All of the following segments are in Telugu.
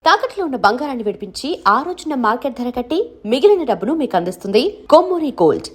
తాకట్లో ఉన్న బంగారాన్ని విడిపించి ఆ రోజున మార్కెట్ ధర కట్టి మిగిలిన డబ్బును మీకు అందిస్తుంది కొమ్మూరి గోల్డ్.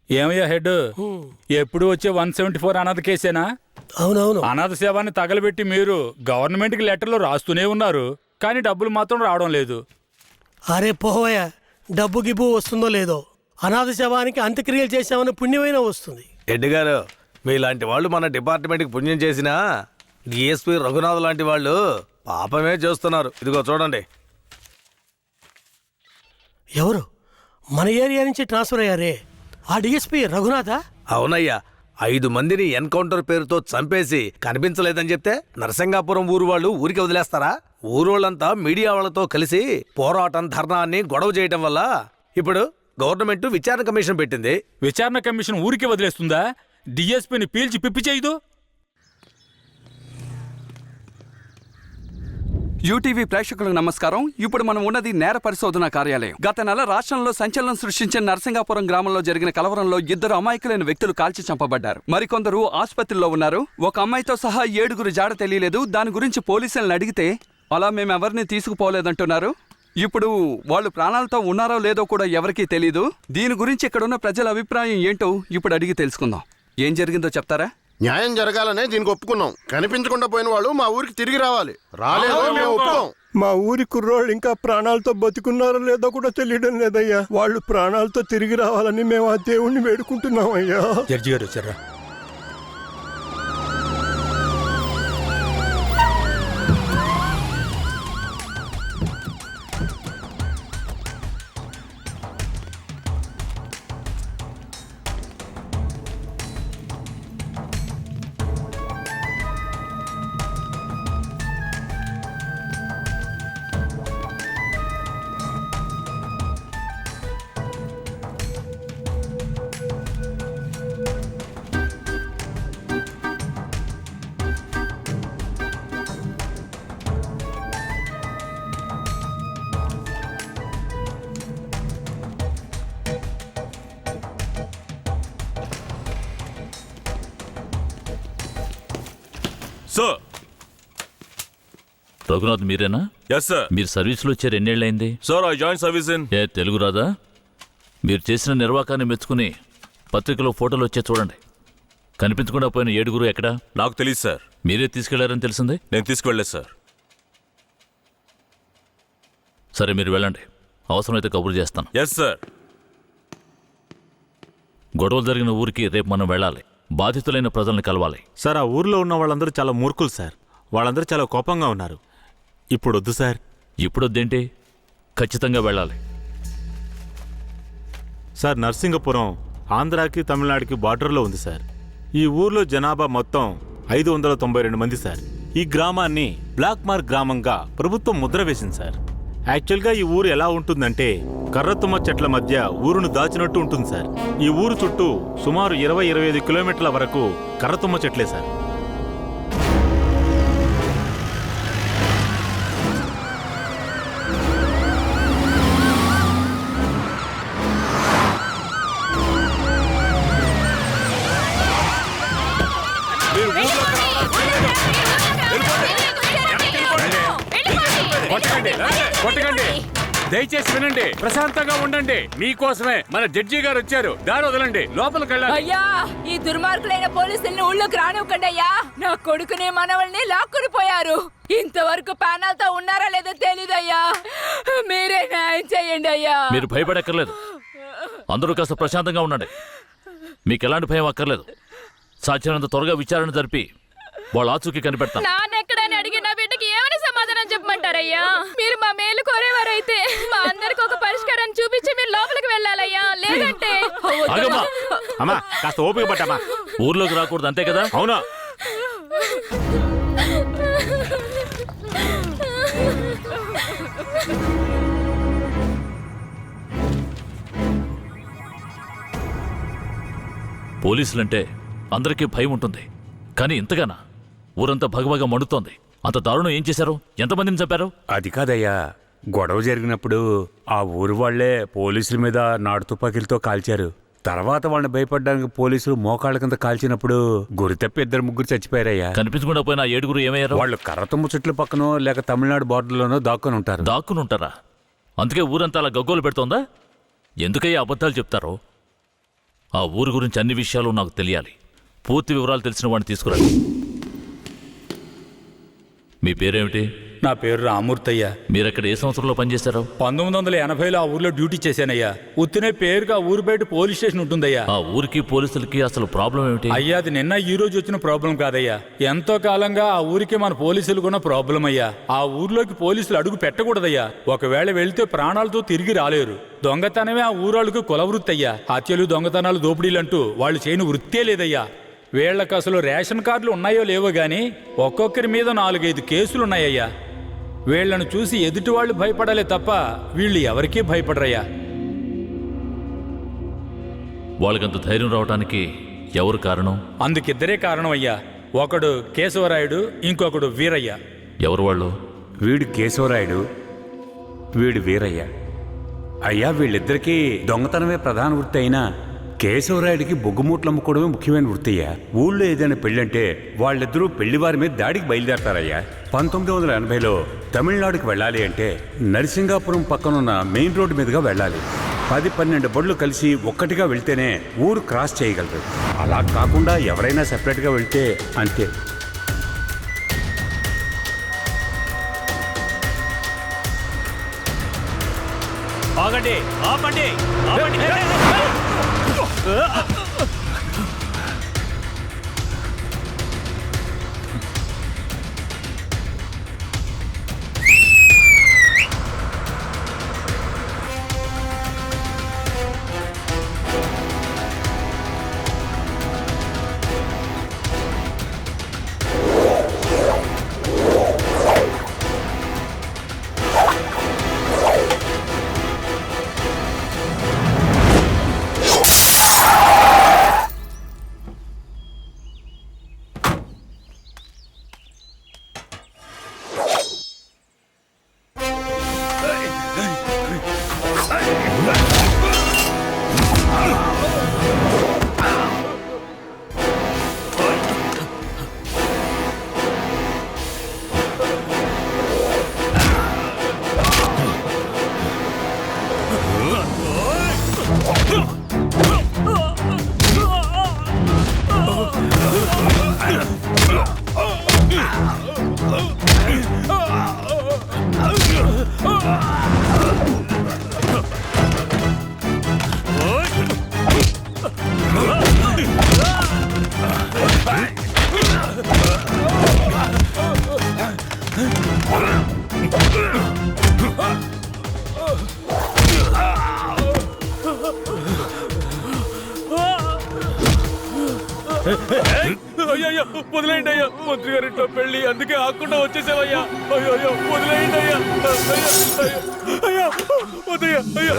ఏమయ్యా హెడ్, ఎప్పుడు వచ్చే 174 అనాథ కేసేనా? అవునవును. అనాథ సేవాన్ని తగలబెట్టి మీరు గవర్నమెంట్కి లెటర్లు రాస్తూనే ఉన్నారు, కానీ డబ్బులు మాత్రం రావడం లేదు. అరే పోవయ్యా, డబ్బు గిబ్బు వస్తుందో లేదో, అనాథ శవానికి అంత్యక్రియలు చేసామని పుణ్యమైనా వస్తుంది. హెడ్ గారు, మీలాంటి వాళ్ళు మన డిపార్ట్మెంట్కి పుణ్యం చేసినా డిఎస్పీ రఘునాథ్ లాంటి వాళ్ళు పాపమే చేస్తున్నారు. ఇదిగో చూడండి. ఎవరు మన ఏరియా నుంచి ట్రాన్స్ఫర్ అయ్యారే, ఆ డిఎస్పీ రఘునాథా? అవునయ్యా, 5 మందిని ఎన్కౌంటర్ పేరుతో చంపేసి కనిపించలేదని చెప్తే నరసింగాపురం ఊరు వాళ్ళు ఊరికి వదిలేస్తారా? ఊరోళ్ళంతా మీడియా వాళ్ళతో కలిసి పోరాటం, ధర్నాన్ని గొడవ చేయడం వల్ల ఇప్పుడు గవర్నమెంట్ విచారణ కమిషన్ పెట్టింది. విచారణ కమిషన్ ఊరికి వదిలేస్తుందా? డిఎస్పీని పీల్చి పిప్పి చేయదు. యూటీవీ ప్రేక్షకులకు నమస్కారం. ఇప్పుడు మనం ఉన్నది నేర పరిశోధన కార్యాలయం. గత నెల రాష్ట్రంలో సంచలనం సృష్టించిన నరసింగాపురం గ్రామంలో జరిగిన కలవరంలో 2 అమాయకులైన వ్యక్తులు కాల్చి చంపబడ్డారు. మరికొందరు ఆసుపత్రిలో ఉన్నారు. ఒక అమ్మాయితో సహా 7 జాడ తెలియలేదు. దాని గురించి పోలీసులను అడిగితే అలా మేమెవరిని తీసుకుపోలేదంటున్నారు. ఇప్పుడు వాళ్ళు ప్రాణాలతో ఉన్నారో లేదో కూడా ఎవరికీ తెలీదు. దీని గురించి ఇక్కడున్న ప్రజల అభిప్రాయం ఏంటో ఇప్పుడు అడిగి తెలుసుకుందాం. ఏం జరిగిందో చెప్తారా? న్యాయం జరగాలనే దీనికి ఒప్పుకున్నాం. కనిపించకుండా పోయిన వాళ్ళు మా ఊరికి తిరిగి రావాలి. రాలేదో మేము ఒప్పుకోం. మా ఊరి కుర్రోళ్ళు ఇంకా ప్రాణాలతో బతుకున్నారో లేదో కూడా తెలియడం లేదయ్యా. వాళ్ళు ప్రాణాలతో తిరిగి రావాలని మేము ఆ దేవుణ్ణి వేడుకుంటున్నాం అయ్యా. జడ్జి గారు వచ్చారా? సార్. రఘునాథ్ మీరేనా? Yes sir. మీరు సర్వీస్లో వచ్చారు ఎన్నేళ్ళైంది? Sir, I join service in. Telugu రాదా? మీరు చేసిన నిర్వాకాన్ని మెచ్చుకుని పత్రికలో ఫోటోలు వచ్చే చూడండి. కనిపించకుండా పోయిన 7 ఎక్కడా? నాకు తెలియదు సార్. మీరే తీసుకెళ్లారని తెలిసింది. నేను తీసుకువెళ్ళలేదు సార్. సరే, మీరు వెళ్ళండి. అవసరమైతే కబురు చేస్తాను. Yes sir. గొడవలు జరిగిన ఊరికి రేపు మనం వెళ్ళాలి. బాధితులైన ప్రజల్ని కలవాలి. సార్, ఆ ఊర్లో ఉన్న వాళ్ళందరూ చాలా మూర్ఖులు సార్. వాళ్ళందరూ చాలా కోపంగా ఉన్నారు. ఇప్పుడు వద్దు సార్. ఇప్పుడు వద్దేంటి? ఖచ్చితంగా వెళ్ళాలి. సార్, నర్సింగపురం ఆంధ్రాకి తమిళనాడుకి బార్డర్లో ఉంది సార్. ఈ ఊర్లో జనాభా మొత్తం 592 మంది సార్. ఈ గ్రామాన్ని బ్లాక్ మార్క్ గ్రామంగా ప్రభుత్వం ముద్ర వేసింది సార్. యాక్చువల్గా ఈ ఊరు ఎలా ఉంటుందంటే కర్రతుమ్మ చెట్ల మధ్య ఊరును దాచినట్టు ఉంటుంది సార్. ఈ ఊరు చుట్టూ సుమారు 20-25 కిలోమీటర్ల వరకు కర్రతుమ్మ చెట్లే సార్. కొట్టకండి, దయచేసి వినండి, ప్రశాంతంగా ఉండండి. మీకోసమే మన జడ్జి గారు వచ్చారు. దారి వదలండి, లోపలికి వెళ్ళండి. అయ్యా, ఈ దుర్మార్గులైన పోలీసుల్ని ఊళ్ళోకి రానివ్వకండి అయ్యా. నా కొడుకుని మనవల్ని లాక్కుని పోయారు. ఇంతవరకు ప్యానల్తో ఉన్నారా లేదో తెలీదయ్యా. మీరే న్యాయం చేయండి అయ్యా. మీరు భయపడక్కర్లేదు. అందరూ కాస్త ప్రశాంతంగా ఉండండి. మీకు ఎలాంటి భయం అక్కర్లేదు. సాధ్యమైనంత త్వరగా విచారణ జరిపి వాళ్ళ ఆచూకీ కనిపెడతాను. నాన్నెక్కడని అడిగి నా బిడ్డకి ఏమని సమాధానం చెప్పమంటారయ్యా? మీరు మా మేలు కోరేవారైతే మా అందరికి ఒక పరిష్కారం చూపించి మీరు లోపలికి వెళ్ళాలయ్యా. లేదంటే అమ్మా, కాస్త ఓపిక పట్టమ్మా. ఊర్లోకి రాకూడదు, అంతే కదా? అవునా? పోలీసులంటే అందరికీ భయం ఉంటుంది, కానీ ఇంతగానా? ఊరంతా భగభగ మండుతోంది. అంత దారుణం ఏం చేశారు? ఎంతమందిని చంపారు? అది కాదయ్యా, గొడవ జరిగినప్పుడు ఆ ఊరు వాళ్లే పోలీసుల మీద నాటు తుపాకీలతో కాల్చారు. తర్వాత వాళ్ళని భయపడడానికి పోలీసులు మోకాళ్ళ కింద కాల్చినప్పుడు గురి తప్పి 2-3 చచ్చిపోయారయ్యా. కనిపించకుండా పోయిన 7 ఏమయ్యారు? వాళ్ళు కర్రతమ్ము చెట్ల పక్కనో లేక తమిళనాడు బార్డర్లోనో దాక్కుని ఉంటారు. దాక్కుని ఉంటారా? అందుకే ఊరంతా అలా గగ్గోలు పెడుతోందా? ఎందుకయ్యా అబద్ధాలు చెప్తారో? ఆ ఊరు గురించి అన్ని విషయాలు నాకు తెలియాలి. పూర్తి వివరాలు తెలిసిన వాడిని తీసుకురండి. మీ పేరేమిటి? నా పేరు రామూర్తయ్య. మీరక్కడ ఏ సంవత్సరంలో పనిచేశారు? 1980లో ఆ ఊర్లో డ్యూటీ చేశానయ్యా. ఉత్తినే పేరుగా ఊరు బయట పోలీస్ స్టేషన్ ఉంటుందయ్యా. ఆ ఊరికి పోలీసులకి అసలు ప్రాబ్లం ఏమిటి? అయ్యా, అది నిన్న ఈ రోజు వచ్చిన ప్రాబ్లం కాదయ్యా. ఎంతో కాలంగా ఆ ఊరికి మన పోలీసులు కూడా ప్రాబ్లం అయ్యా. ఆ ఊర్లోకి పోలీసులు అడుగు పెట్టకూడదయ్యా. ఒకవేళ వెళ్తే ప్రాణాలతో తిరిగి రాలేరు. దొంగతనమే ఆ ఊరాళ్ళకు కులవృత్తి అయ్యా. హత్యలు, దొంగతనాలు, దోపిడీలంటూ వాళ్ళు చేయని వృత్తే లేదయ్యా. వీళ్లకు అసలు రేషన్ కార్డులు ఉన్నాయో లేవో గాని ఒక్కొక్కరి మీద 4-5 కేసులున్నాయ్యా. వీళ్లను చూసి ఎదుటి వాళ్ళు భయపడాలే తప్ప వీళ్ళు ఎవరికీ భయపడరయ్యా. వాళ్ళకంత ధైర్యం రావడానికి ఎవరు కారణం? అందుకిద్దరే కారణం అయ్యా. ఒకడు కేశవరాయుడు, ఇంకొకడు వీరయ్య. ఎవరు వాళ్ళు? వీడు కేశవరాయుడు, వీడు వీరయ్య. అయ్యా, వీళ్ళిద్దరికీ దొంగతనమే ప్రధాన వృత్తి అయినా కేశవరాయుడికి బొగ్గుమూట్లు అమ్ముకోవడమే ముఖ్యమైన వృత్తయ్యా. ఊళ్ళో ఏదైనా పెళ్ళంటే వాళ్ళిద్దరూ పెళ్లివారి మీద దాడికి బయలుదేరతారయ్యా. 1980లో తమిళనాడుకి వెళ్ళాలి అంటే నరసింగాపురం పక్కనున్న మెయిన్ రోడ్డు మీదుగా వెళ్ళాలి. 10-12 బళ్ళు కలిసి ఒక్కటిగా వెళ్తేనే ఊరు క్రాస్ చేయగలరు. అలా కాకుండా ఎవరైనా సెపరేట్గా వెళ్తే అంతే. ఆగండి, ఆపండి, ఆపండి. అయ్యో, వదిలేయండి అయ్యా. మంత్రి గారింట్లో పెళ్లి, అందుకే ఆకుండా వచ్చేసావయ్యా. అయ్యో, వదిలేయండి అయ్యా. అయ్యా, వదిలే అయ్యా.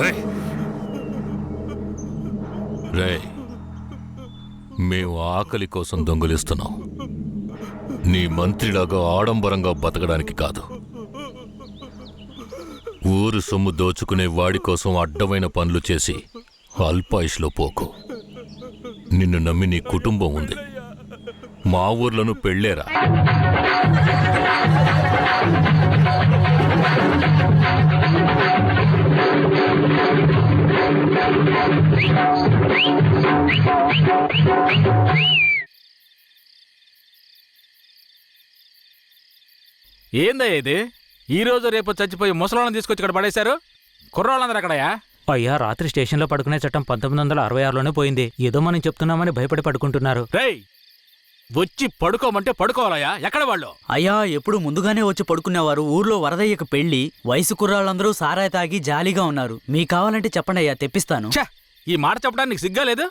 రే, మేము ఆకలి కోసం దొంగలిస్తున్నాం. నీ మంత్రిలాగా ఆడంబరంగా బతకడానికి కాదు. ఊరు సొమ్ము దోచుకునే వాడి కోసం అడ్డమైన పనులు చేసి అల్పాయుష్లో పోకు. నిన్ను నమ్మి నీ కుటుంబం ఉంది. మా ఊర్లను పెళ్ళేరా. ఏందయ్య ఇది? ఈ రోజు రేపు చచ్చిపోయి ముసలాళ్ళని తీసుకొచ్చి ఇక్కడ పడేశారు. కుర్రాళ్ళందరూ ఎక్కడయా? అయ్యా, రాత్రి స్టేషన్లో పడుకునే చట్టం 1966లోనే పోయింది. ఏదో మనం చెప్తున్నామని భయపడి పడుకుంటున్నారు. రేయ్, వచ్చి పడుకోమంటే పడుకోవాలయ్యా. ఎక్కడ వాళ్ళు? అయ్యా, ఎప్పుడు ముందుగానే వచ్చి పడుకునేవారు. ఊర్లో వరదయ్యకు పెళ్లి, వయసు కుర్రాళ్ళందరూ సారాయి తాగి జాలీగా ఉన్నారు. మీకు కావాలంటే చెప్పండి అయ్యా, తెప్పిస్తాను. ఈ మాట చెప్పడానికి సిగ్గా లేదు?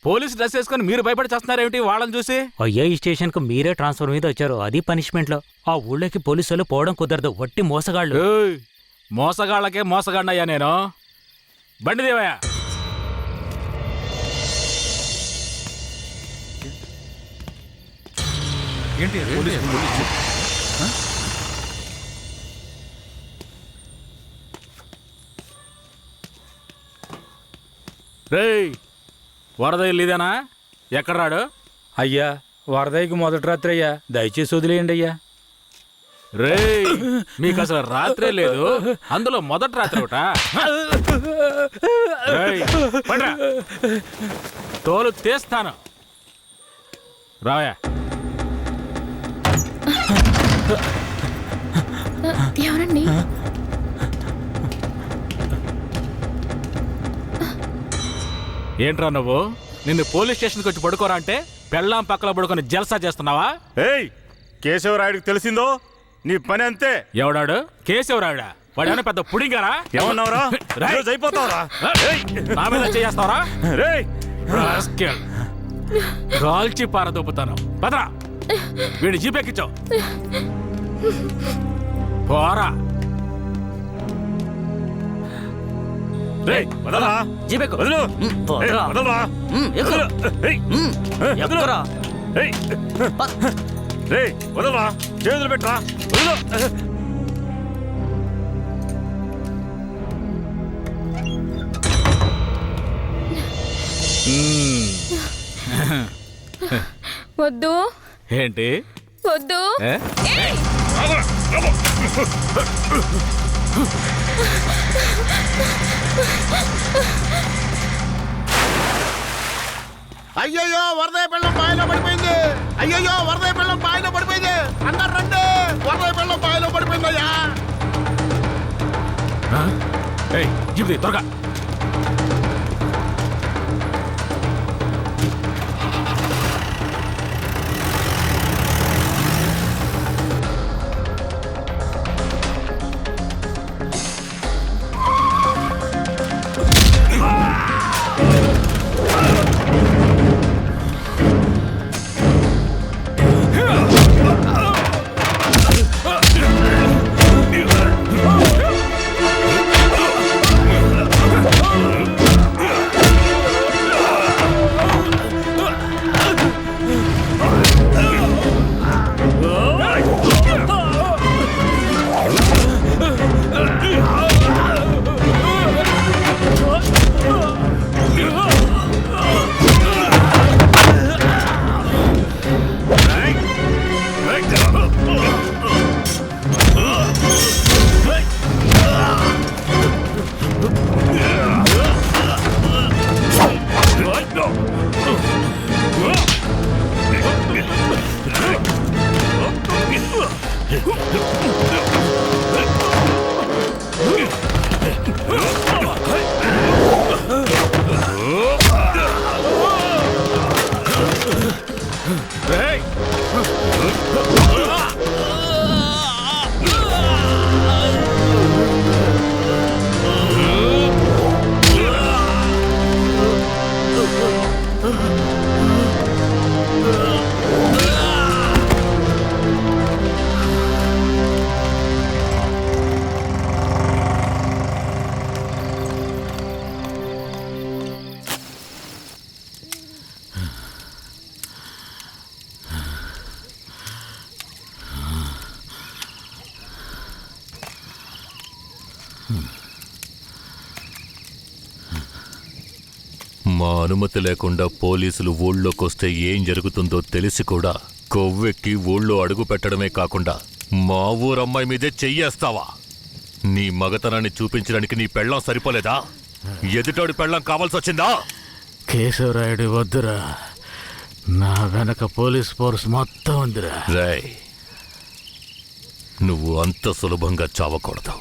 పోలీసు డ్రెస్ వేసుకుని మీరు భయపడి చేస్తున్నారేమిటి వాళ్ళని చూసి? అయ్యా, ఈ స్టేషన్కు మీరే ట్రాన్స్ఫర్ మీద వచ్చారు. అది పనిష్మెంట్లో. ఆ ఊళ్ళోకి పోలీసులు పోవడం కుదరదు. వట్టి మోసగాళ్ళు. మోసగాళ్ళకే మోసగాడినయ్యా నేను. బండి దేవయ్యా. రేయ్ వరద ఇల్లుదేనా ఎక్కడ రాడు? అయ్యా వరదయ్యకి మొదటి రాత్రి అయ్యా, దయచేసి వదిలేయండి అయ్యా. రేయ్ మీకు అసలు రాత్రే లేదు, అందులో మొదటి రాత్రి ఒకట. తోలు తీస్తాను రాయా. ఎవరండి? ఏంట్రా నువ్వు? నిన్ను పోలీస్ స్టేషన్కి వచ్చి పడుకోరా అంటే పెళ్ళాం పక్కన పడుకొని జల్సా చేస్తున్నావా? ఏయ్ కేశవరాయుడికి తెలిసిందో నీ పని అంతే. ఎవడాడు? కేశవరాయుడా? వాడేమైనా పెద్ద పుడింగారా? ఏమన్నావురా? అయిపోతావురా? నా మీద చేస్తావరా? రేయ్ కాల్చి పారదొప్పుతాను. పదరా, వీడి జీపెక్కించావు. పోరా. రేయ్ వదలరా, జీపెక్కు. వదలు. పోరా. వదలరా. ఎక్కురా. రేయ్ వదలరా, చేతులు పెట్టరా, వదలు. వద్దు. ఏంటి వద్దు. అయ్యయ్యో వరదయ్య పెళ్ళం బావిలో పడిపోయింది. అయ్యయ్యో వరదయ్య పెళ్ళం బావిలో పడిపోయింది. అందరు రండి, వరదయ్య పెళ్ళం బావిలో పడిపోయిందయ్యా. జీప్ త్వరగా. మా అనుమతి లేకుండా పోలీసులు ఊళ్ళోకొస్తే ఏం జరుగుతుందో తెలిసి కూడా కొవ్వెక్కి ఊళ్ళో అడుగు పెట్టడమే కాకుండా మా ఊరమ్మాయి మీదే చెయ్యేస్తావా? నీ మగతనాన్ని చూపించడానికి నీ పెళ్ళం సరిపోలేదా? ఎదుటోడి పెళ్ళం కావాల్సొచ్చిందా? కేశవరాయుడు వద్దురా, నా వెనక పోలీస్ ఫోర్స్ మొత్తం ఉందిరా. రాయ్, నువ్వు అంత సులభంగా చావకూడదు.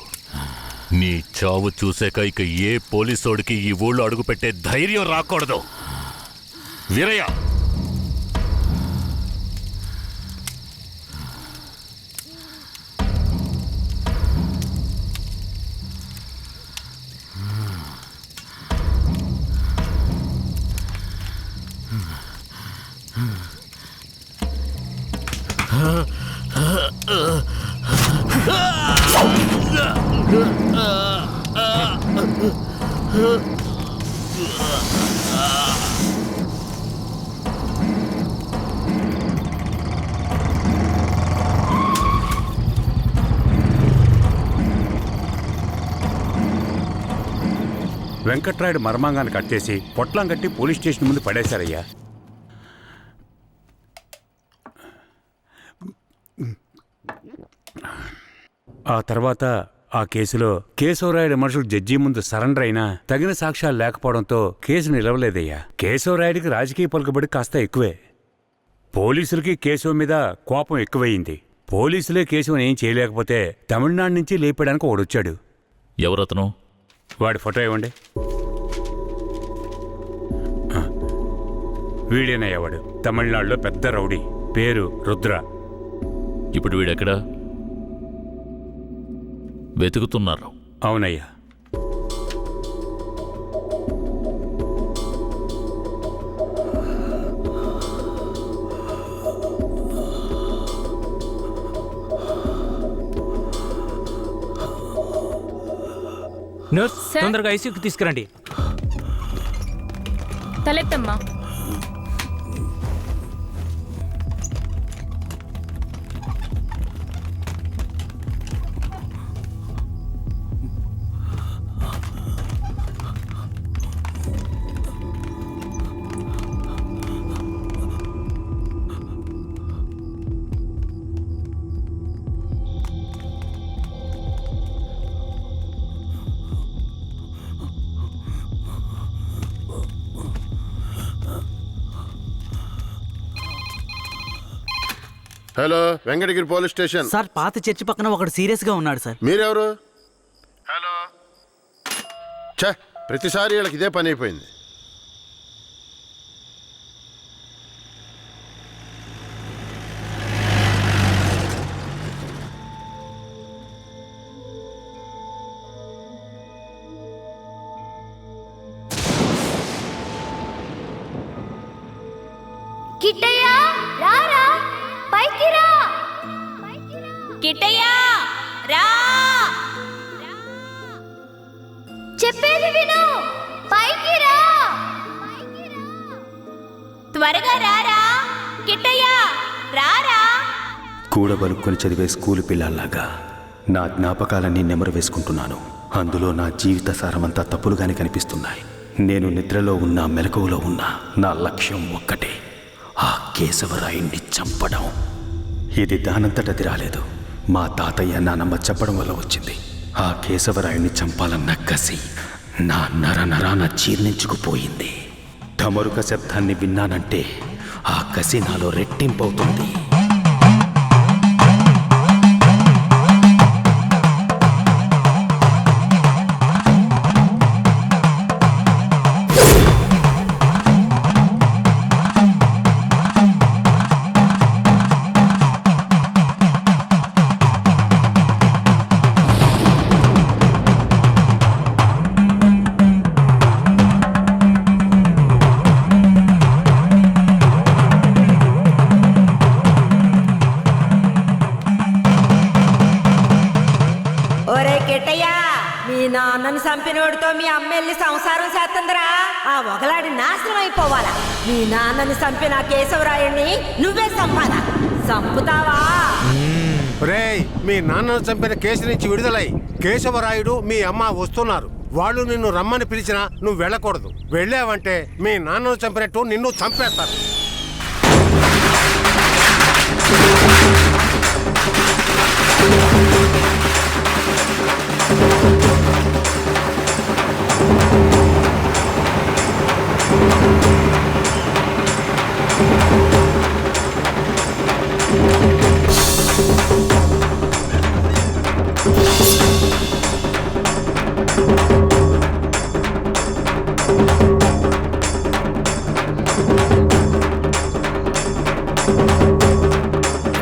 నీ చావు చూసాక ఇక ఏ పోలీసోడికి ఈ ఊళ్ళో అడుగుపెట్టే ధైర్యం రాకూడదు. వీరయ్య, వెంకట్రాయుడు మర్మాంగాన్ని కట్టేసి పొట్లం కట్టి పోలీస్ స్టేషన్ ముందు పడేశారయ్యా. ఆ తర్వాత ఆ కేసులో కేశవరాయుడు మనుషులు జడ్జి ముందు సరెండర్ అయినా తగిన సాక్ష్యాలు లేకపోవడంతో కేసు నిలవలేదయ్యా. కేశవరాయుడికి రాజకీయ పలుకుబడి కాస్త ఎక్కువే. పోలీసులకి కేశవ మీద కోపం ఎక్కువయింది. పోలీసులే కేశవని ఏం చేయలేకపోతే తమిళనాడు నుంచి లేపడానికి ఒకడొచ్చాడు. ఎవరతను? వాడి ఫోటో ఇవ్వండి. వీడేనయ్యా వాడు. తమిళనాడులో పెద్ద రౌడీ, పేరు రుద్ర. ఇప్పుడు వీడెక్కడా? వెతుకుతున్నారు. అవునయ్యా. నర్స్, తొందరగా ఐసీయూకి తీసుకురండి. తలెత్తమ్మా. Hello, Venkatagiri police station sir. పాత చర్చి పక్కన ఒకడు సీరియస్ గా ఉన్నాడు సార్. మీరెవరు? హలో. ఛ, ప్రతిసారి వీళ్ళకి ఇదే పని అయిపోయింది. కిట్టయ్యా రారా, పైకి రా. కిట్టయ్యా రా, చెప్పేది విను, పైకి రా, త్వరగా రారా. కిట్టయ్యా రారా. కూడబలుక్కొని చదివే స్కూలు పిల్లల్లాగా నా జ్ఞాపకాలన్నీ నెమరు వేసుకుంటున్నాను. అందులో నా జీవిత సారమంతా తప్పులుగానే కనిపిస్తున్నాయి. నేను నిద్రలో ఉన్నా మెలకువలో ఉన్నా నా లక్ష్యం ఒక్కటే, ఆ కేశవరాయుణ్ణి చంపడం. ఇది దానంతటది రాలేదు. మా తాతయ్య నానమ్మ చెప్పడం వల్ల వచ్చింది. ఆ కేశవరాయుణ్ణి చంపాలన్న కసి నా నరనరాన జీర్ణించుకుపోయింది. ఢమరుక శబ్దాన్ని విన్నానంటే ఆ కసి నాలో రెట్టింపవుతుంది. నాన్నని చంపినోడితో మీ అమ్మెల్ని సంసారం చేస్తుందిరా. ఆ ఒకలాడి నాశనం అయిపోవాలా. మీ నాన్నని చంపిన కేశవరాయుణ్ణి నువ్వే చంపాలా. చంపుతావా? రేయ్, మీ నాన్నను చంపిన కేసు నుంచి విడుదలై కేశవరాయుడు మీ అమ్మ వస్తున్నారు. వాళ్ళు నిన్ను రమ్మని పిలిచినా నువ్వు వెళ్ళకూడదు. వెళ్ళావంటే మీ నాన్నను చంపినట్టు నిన్ను చంపేస్తారు.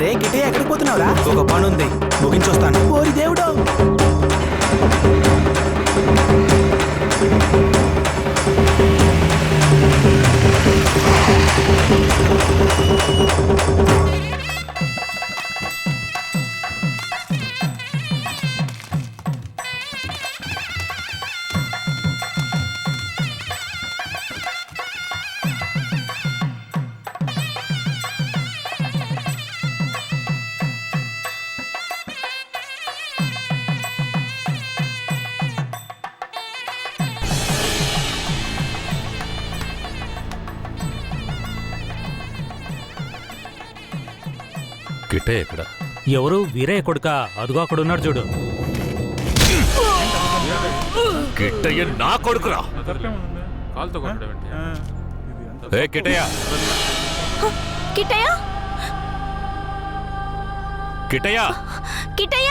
రే గిటే, ఎక్కడికి పోతున్నావురా? ఒక పనుంది, ముగించొస్తాను. ఓరి దేవుడు. కిట్టయ్య ఎక్కడ? ఎవరు వీరయ్య కొడుక? అదుగో అక్కడ ఉన్నాడు చూడు. కిట్టయ్య నా కొడుకురా. ఏ కిట్టయ్య, కిట్టయ్య కిట్టయ్య, కిట్టయ్య